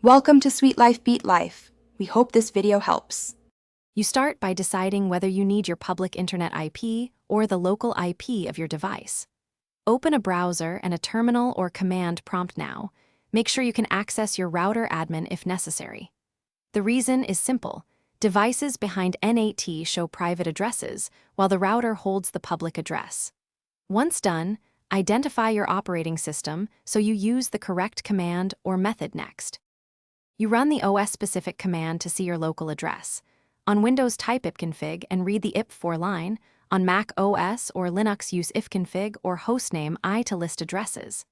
Welcome to Sweet Life Beat Life. We hope this video helps. You start by deciding whether you need your public internet IP or the local IP of your device. Open a browser and a terminal or command prompt now. Make sure you can access your router admin if necessary. The reason is simple. Devices behind NAT show private addresses, while the router holds the public address. Once done, identify your operating system so you use the correct command or method next. You run the OS-specific command to see your local address. On Windows, type ipconfig and read the ip4 line. On Mac OS or Linux, use ifconfig or hostname I to list addresses.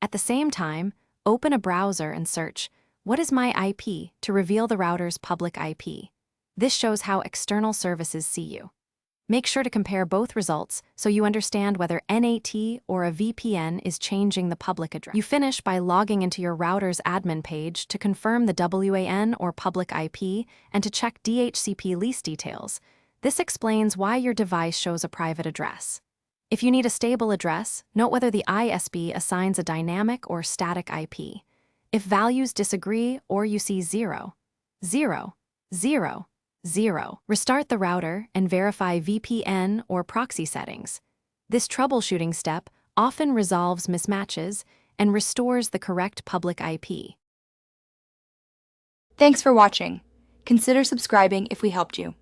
At the same time, open a browser and search, "What is my IP?" to reveal the router's public IP. This shows how external services see you. Make sure to compare both results so you understand whether NAT or a VPN is changing the public address. You finish by logging into your router's admin page to confirm the WAN or public IP and to check DHCP lease details. This explains why your device shows a private address. If you need a stable address, note whether the ISP assigns a dynamic or static IP. If values disagree or you see 0, 0, 0, 0, restart the router and verify VPN or proxy settings. This troubleshooting step often resolves mismatches and restores the correct public IP. Thanks for watching. Consider subscribing if we helped you.